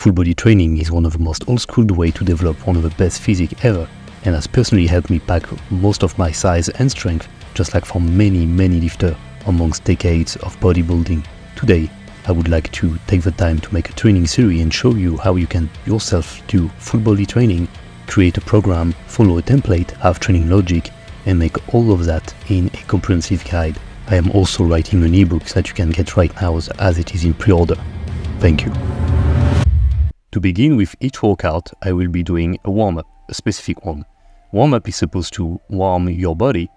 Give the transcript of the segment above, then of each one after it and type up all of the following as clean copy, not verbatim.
Full body training is one of the most old-schooled way to develop one of the best physique ever, and has personally helped me pack most of my size and strength, just like for many lifters amongst decades of bodybuilding. Today, I would like to take the time to make a training series and show you how you can yourself do full body training, create a program, follow a template, have training logic, and make all of that in a comprehensive guide. I am also writing an ebook that you can get right now as it is in pre-order. Thank you. To begin with each workout, I will be doing a warm-up, a specific one. Warm-up is supposed to warm your body,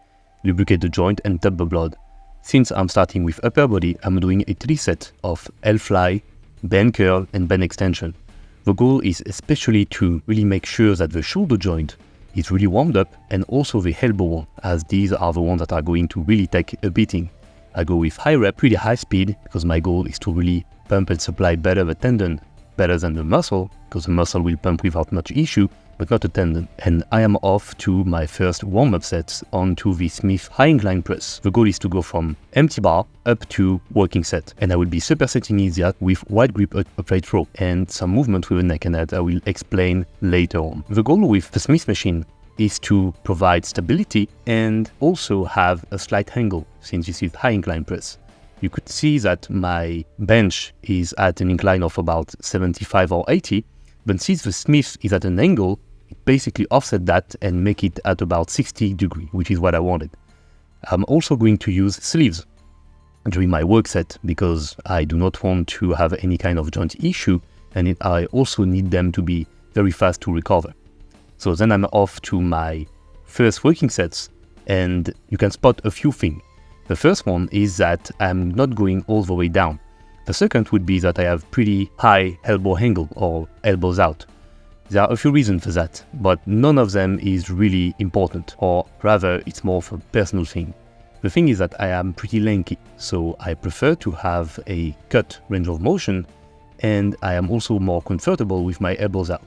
lubricate the joint and tap the blood. Since I'm starting with upper body, I'm doing a 3 set of L-fly, bend curl and bend extension. The goal is especially to really make sure that the shoulder joint is really warmed up, and also the elbow one, as these are the ones that are going to really take a beating. I go with high rep, pretty high speed, because my goal is to really pump and supply better the tendon, better than the muscle, because the muscle will pump without much issue, but not the tendon. And I am off to my first warm-up sets onto the Smith high incline press. The goal is to go from empty bar up to working set, and I will be supersetting that with wide grip upright row and some movement with the neck, and that I will explain later on. The goal with the Smith machine is to provide stability and also have a slight angle, since this is high incline press. You could see that my bench is at an incline of about 75 or 80, but since the Smith is at an angle, it basically offset that and make it at about 60 degrees, which is what I wanted. I'm also going to use sleeves during my work set because I do not want to have any kind of joint issue, and I also need them to be very fast to recover. So then I'm off to my first working sets, and you can spot a few things. The first one is that I'm not going all the way down. The second would be that I have pretty high elbow angle or elbows out. There are a few reasons for that, but none of them is really important, or rather it's more of a personal thing. The thing is that I am pretty lanky, so I prefer to have a cut range of motion, and I am also more comfortable with my elbows out.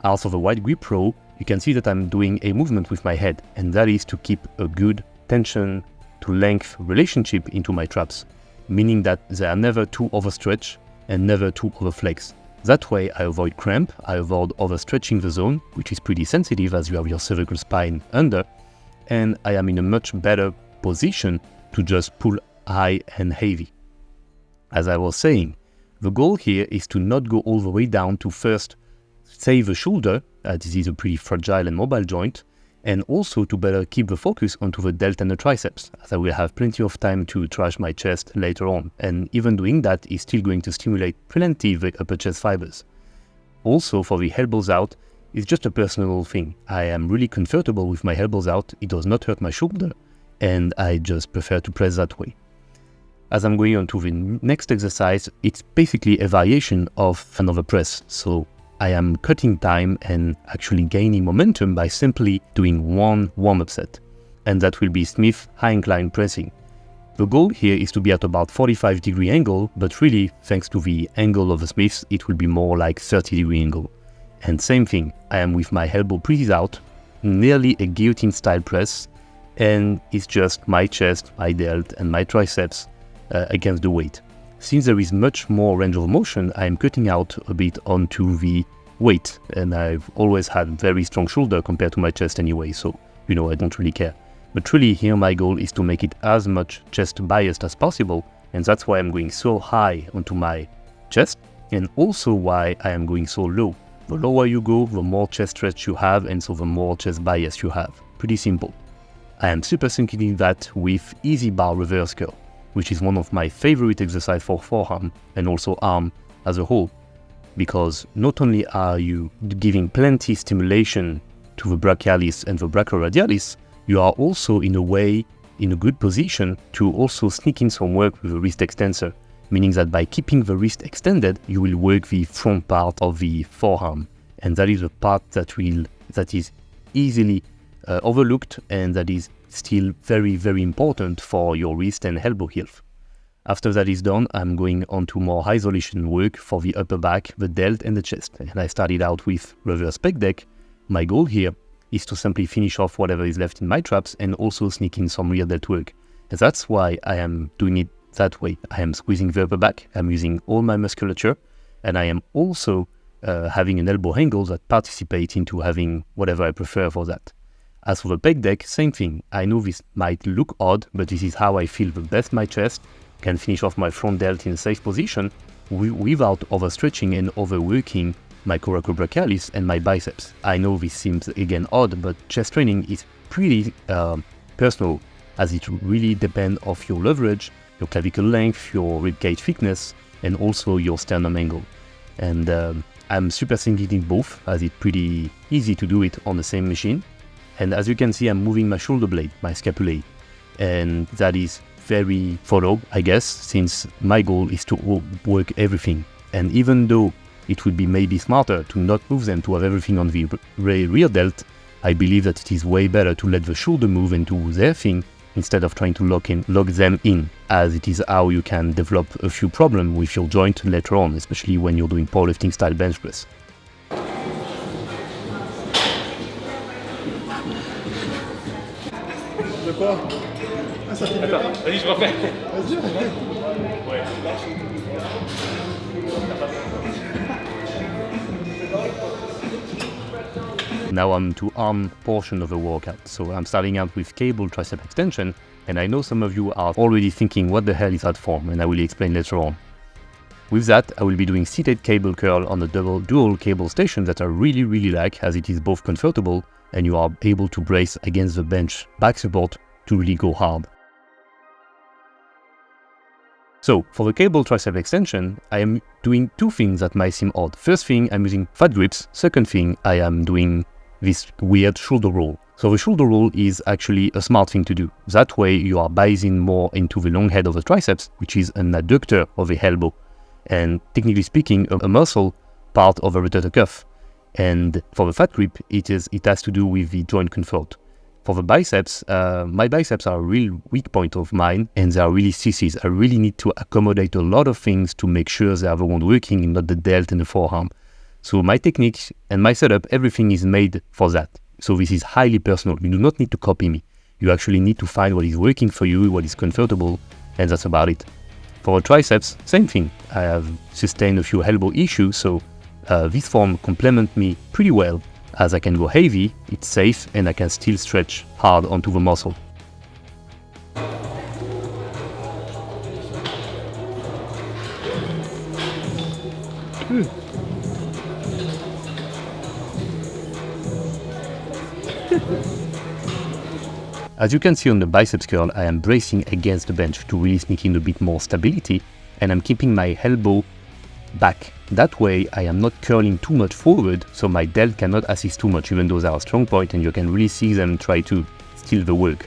Also the wide grip row, you can see that I'm doing a movement with my head, and that is to keep a good tension to length relationship into my traps, meaning that they are never too overstretched and never too overflex. That way I avoid cramp, I avoid overstretching the zone, which is pretty sensitive as you have your cervical spine under, and I am in a much better position to just pull high and heavy. As I was saying, the goal here is to not go all the way down to first save the shoulder, this is a pretty fragile and mobile joint, and also to better keep the focus onto the delt and the triceps, as I will have plenty of time to trash my chest later on, and even doing that is still going to stimulate plenty the upper chest fibers. Also for the elbows out, it's just a personal thing. I am really comfortable with my elbows out, it does not hurt my shoulder, and I just prefer to press that way. As I'm going on to the next exercise, it's basically a variation of another press, so I am cutting time and actually gaining momentum by simply doing one warm-up set, and that will be Smith high incline pressing. The goal here is to be at about 45 degree angle, but really thanks to the angle of the Smiths, it will be more like 30 degree angle. And same thing, I am with my elbow pretty out, nearly a guillotine style press, and it's just my chest, my delt and my triceps against the weight. Since there is much more range of motion, I am cutting out a bit onto the weight, and I've always had very strong shoulder compared to my chest anyway, so I don't really care. But really here my goal is to make it as much chest biased as possible, and that's why I'm going so high onto my chest, and also why I am going so low. The lower you go, the more chest stretch you have, and so the more chest bias you have. Pretty simple. I am super syncing that with easy bar reverse curl, which is one of my favorite exercises for forearm and also arm as a whole, because not only are you giving plenty stimulation to the brachialis and the brachioradialis, you are also in a way in a good position to also sneak in some work with the wrist extensor, meaning that by keeping the wrist extended, you will work the front part of the forearm, and that is a part that is easily overlooked, and that is still very important for your wrist and elbow health. After that is done, I'm going on to more isolation work for the upper back, the delt and the chest. And I started out with reverse pec deck. My goal here is to simply finish off whatever is left in my traps and also sneak in some rear delt work. And that's why I am doing it that way. I am squeezing the upper back, I'm using all my musculature, and I am also having an elbow angle that participates into having whatever I prefer for that. As for the pec deck, same thing. I know this might look odd, but this is how I feel the best my chest, can finish off my front delt in a safe position without overstretching and overworking my coracobrachialis and my biceps. I know this seems again odd, but chest training is pretty personal, as it really depends on your leverage, your clavicle length, your ribcage thickness, and also your sternum angle. And I'm super sensitive both, as it's pretty easy to do it on the same machine. And as you can see, I'm moving my shoulder blade, my scapulae, and that is very thorough, I guess, since my goal is to work everything. And even though it would be maybe smarter to not move them to have everything on the rear delt, I believe that it is way better to let the shoulder move and do their thing instead of trying to lock them in, as it is how you can develop a few problems with your joint later on, especially when you're doing powerlifting style bench press. De quoi? Ah, ça fait Attends, vas-y, je refais. Vas-y, refais. Ouais. Now I'm to arm portion of the workout. So I'm starting out with cable tricep extension, and I know some of you are already thinking what the hell is that for, and I will explain later on. With that, I will be doing seated cable curl on the dual cable station that I really like, as it is both comfortable and you are able to brace against the bench back support to really go hard. So for the cable tricep extension, I am doing two things that might seem odd. First thing, I'm using fat grips. Second thing, I am doing this weird shoulder roll. So the shoulder roll is actually a smart thing to do. That way you are biasing more into the long head of the triceps, which is an adductor of the elbow, and technically speaking, a muscle part of the rotator cuff. And for the fat grip, it has to do with the joint comfort. For the biceps, my biceps are a real weak point of mine, and they are really sissies. I really need to accommodate a lot of things to make sure they are the one working and not the delt and the forearm. So my technique and my setup, everything is made for that. So this is highly personal. You do not need to copy me. You actually need to find what is working for you, what is comfortable, and that's about it. For the triceps, same thing. I have sustained a few elbow issues, so this form complements me pretty well, as I can go heavy, it's safe, and I can still stretch hard onto the muscle. As you can see on the biceps curl, I am bracing against the bench to really sneak in a bit more stability, and I'm keeping my elbow back. That way I am not curling too much forward, so my delt cannot assist too much, even though they are a strong point and you can really see them try to steal the work.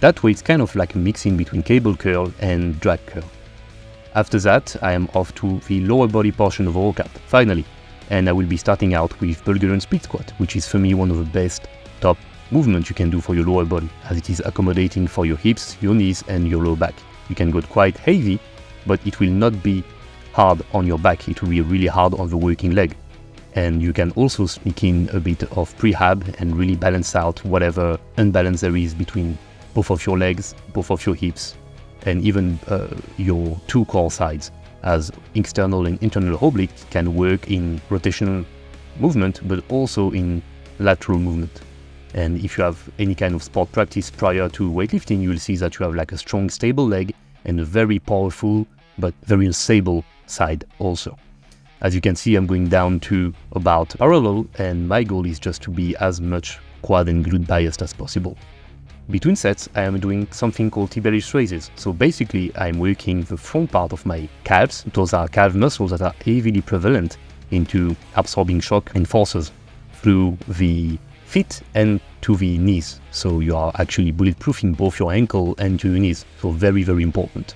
That way it's kind of like a mixing between cable curl and drag curl. After that, I am off to the lower body portion of the workout, finally, and I will be starting out with Bulgarian split squat, which is for me one of the best top movements you can do for your lower body, as it is accommodating for your hips, your knees and your lower back. You can go quite heavy, but it will not be hard on your back, it will be really hard on the working leg. And you can also sneak in a bit of prehab and really balance out whatever unbalance there is between both of your legs, both of your hips, and even your two core sides, as external and internal oblique can work in rotational movement, but also in lateral movement. And if you have any kind of sport practice prior to weightlifting, you will see that you have like a strong, stable leg and a very powerful but very unstable side also. As you can see, I'm going down to about parallel, and my goal is just to be as much quad and glute biased as possible. Between sets, I am doing something called tibialis raises. So basically, I'm working the front part of my calves. Those are calf muscles that are heavily prevalent into absorbing shock and forces through the feet and to the knees. So you are actually bulletproofing both your ankle and your knees. So very, very important.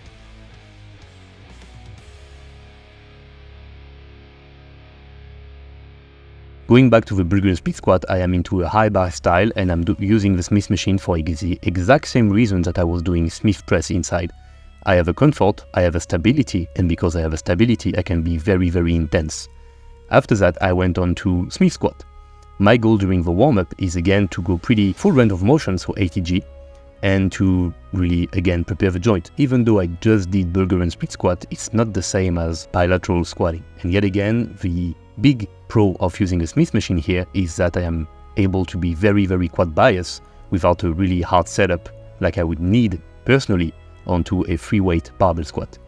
Going back to the Bulgarian split squat, I am into a high bar style, and I'm using the Smith machine for the exact same reason that I was doing Smith press inside. I have a comfort, I have a stability, and because I have a stability, I can be very, very intense. After that, I went on to Smith squat. My goal during the warm-up is again to go pretty full range of motion, so ATG, and to really again prepare the joint. Even though I just did Bulgarian split squat, it's not the same as bilateral squatting. And yet again, the big pro of using a Smith machine here is that I am able to be very, very quad biased without a really hard setup like I would need personally onto a free weight barbell squat.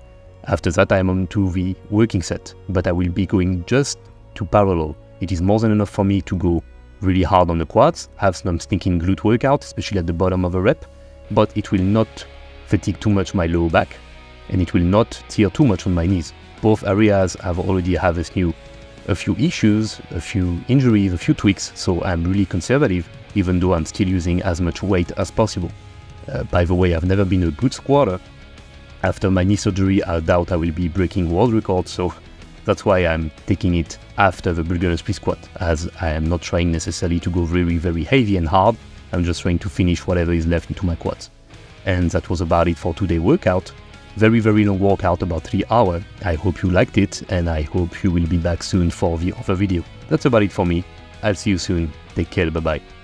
After that I am onto the working set, but I will be going just to parallel. It is more than enough for me to go really hard on the quads, have some stinking glute workout, especially at the bottom of a rep, but it will not fatigue too much my lower back, and it will not tear too much on my knees. Both areas have already have a few issues, a few injuries, a few tweaks, so I'm really conservative, even though I'm still using as much weight as possible. By the way, I've never been a good squatter. After my knee surgery, I doubt I will be breaking world records, so that's why I'm taking it after the Bulgarian split squat, as I am not trying necessarily to go very, very heavy and hard. I'm just trying to finish whatever is left into my quads. And that was about it for today's workout. Very, very long workout, about 3 hours. I hope you liked it, and I hope you will be back soon for the other video. That's about it for me. I'll see you soon. Take care, bye bye.